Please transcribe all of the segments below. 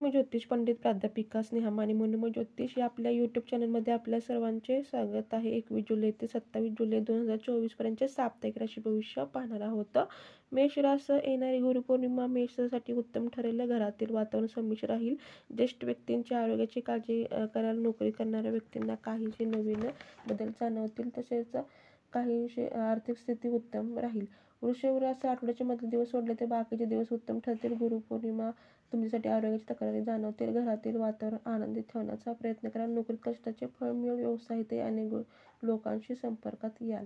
मी ज्योतिष पंडित प्राध्यापिका स्नेहा माने मनोमय ज्योतिष या आपल्या यूट्यूब चॅनलमध्ये आपल्या सर्वांचे स्वागत आहे. 21 जुलै ते 27 जुलै 2024 पर्यंतचे साप्ताहिक राशी भविष्य पाहणार आहोत. मेष रास येणारी गुरुपौर्णिमा मेषसाठी उत्तम ठरेल. घरातील वातावरण संमिश्र राहील. ज्येष्ठ व्यक्तींच्या आरोग्याची काळजी करायला नोकरी करणाऱ्या व्यक्तींना काहीसे नवीन बदल जाणवतील. तसेच काहीशी आर्थिक स्थिती उत्तम राहील. वृषभ रास आठवड्याचे मधले दिवस सोडले तर बाकीचे दिवस उत्तम ठरतील. गुरुपौर्णिमा तुमच्यासाठी आरोग्याची तक्रारी जाणवतील. घरातील वातावरण आनंदित ठेवण्याचा प्रयत्न करा. नोकरीत कष्टाचे फळ मिळेल. व्यवसायातही अनेक लोकांशी संपर्कात याल.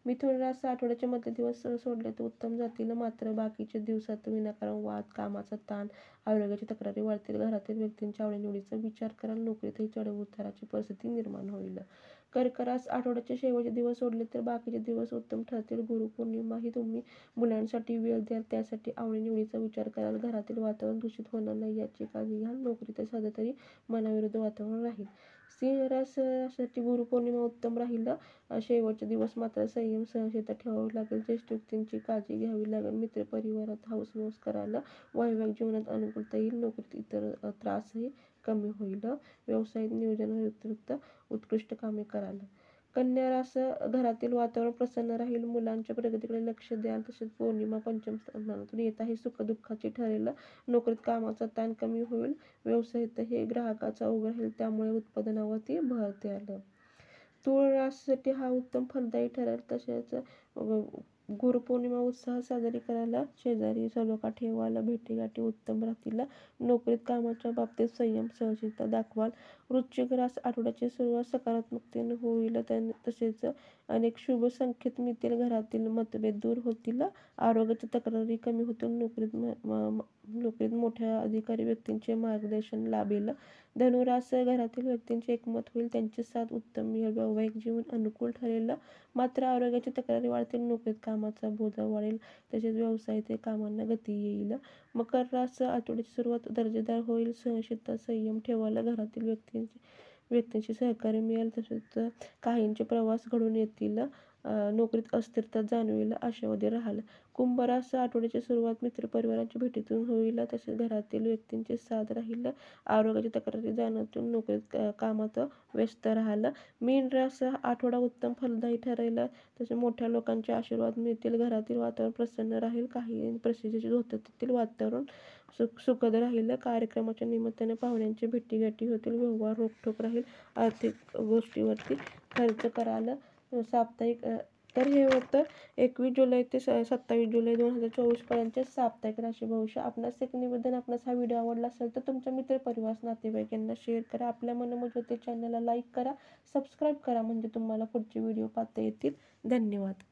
मिथुन रास आठवड्याचे मधले दिवस सोडले तर उत्तम जातील. मात्र बाकीच्या दिवसात विनाकारण वाद, कामाचा ताण, आरोग्याची तक्रारी वाढतील. घरातील व्यक्तींच्या आवडीनिवडीचा विचार कराल. नोकरीतही चढ-उताराची परिस्थिती निर्माण होईल. कर्क रास आठवड्याचे शेवटचे दिवस सोडले तर बाकीचे दिवस उत्तम ठरतील. गुरुपौर्णिमा ही तुम्ही मुलांसाठी वेळ द्याल. त्यासाठी आवडीनिवडीचा विचार कराल. घरातील वातावरण दूषित होणार नाही याची काळजी घ्याल. नोकरीत सध्या तरी मनाविरुद्ध वातावरण राहील. सिंह राशीसाठी गुरुपौर्णिमा उत्तम राहील. शेवटचे दिवस मात्र संयम सहनशीलता ठेवावी लागेल. ज्येष्ठ व्यक्तींची काळजी घ्यावी लागेल. मित्रपरिवारात हौस-मौज करायला वैवाहिक जीवनात अनुकूलता येईल. नोकरीत इतर त्रासही कमी होईल. व्यवसायात नियोजनाव्यतिरिक्त उत्कृष्ट कामे कराल. कन्या रास घरातील वातावरण प्रसन्न राहील. मुलांच्या प्रगतीकडे लक्ष द्याल. तसेच पौर्णिमा पंचम स्थानातून येत आहे. सुखदुःखाची ठरेल. नोकरीत कामाचा ताण कमी होईल. व्यवसायातही ग्राहकाचा ओघ राहील. त्यामुळे उत्पादनावरती भर द्याल. तुळ राशीसाठी हा उत्तम फलदायी ठरेल. तसेच गुरुपौर्णिमा उत्साह साजरी करायला शेजारी सलोखा ठेवायला भेटीगाठी उत्तम राहतील. नोकरीत कामाच्या बाबतीत संयम सहनशीलता दाखवाल. वृश्चिक रास आठवड्याची सुरुवात सकारात्मकतेने होईल. तसेच अनेक शुभ संकेत मिळतील. घरातील मतभेद दूर होतील. आरोग्याच्या तक्रारी कमी होतील. नोकरीत मोठ्या अधिकारी व्यक्तींचे मार्गदर्शन लाभेल. धनुरास घरातील व्यक्तींचे एकमत होईल. त्यांची साथ उत्तम मिळेल. वैवाहिक जीवन अनुकूल ठरेल. मात्र आरोग्याची तक्रारी वाढतील. नोकरीत कामाचा बोजा वाढेल. तसेच व्यवसायात कामांना गती येईल. मकर रास आठवड्याची सुरुवात दर्जेदार होईल. सहनशीलता संयम ठेवायला घरातील व्यक्तींची सहकार्य मिळेल. तसेच काहींचे प्रवास घडून येतील. नोकरीत अस्थिरता जाणवेल. आशावादी राहाल. कुंभ रास आठवड्याची सुरुवात मित्रपरिवारांच्या भेटीतून होईल. तसेच घरातील व्यक्तींची साथ राहील. आरोग्याची तक्रारी जाणवतील. नोकरीत कामात व्यस्त राहाल. मीन रास आठवडा उत्तम फलदायी ठरेल. तसे मोठ्या लोकांचे आशीर्वाद मिळतील. घरातील वातावरण प्रसन्न राहील. काही प्रसिद्धीचे होतील. वातावरण सुखद राहील. कार्यक्रमाच्या निमित्ताने पाहुण्यांची भेटीगाठी होतील. व्यवहार रोखठोक राहील. आर्थिक गोष्टीवरती खर्च कराल. साप्ताहिक तर हे होतं 21 जुलै ते 27 जुलै 2024 पर्यंतचे साप्ताहिक राशी भविष्य. आपणास एक निवेदन, आपणास हा व्हिडिओ आवडला असेल तर तुमच्या मित्रपरिवार नातेवाईक यांना शेअर करा. आपल्या मनोमय ज्योतिष चॅनलला लाईक करा, सबस्क्राईब करा म्हणजे तुम्हाला पुढचे व्हिडिओ पाहता येतील. धन्यवाद.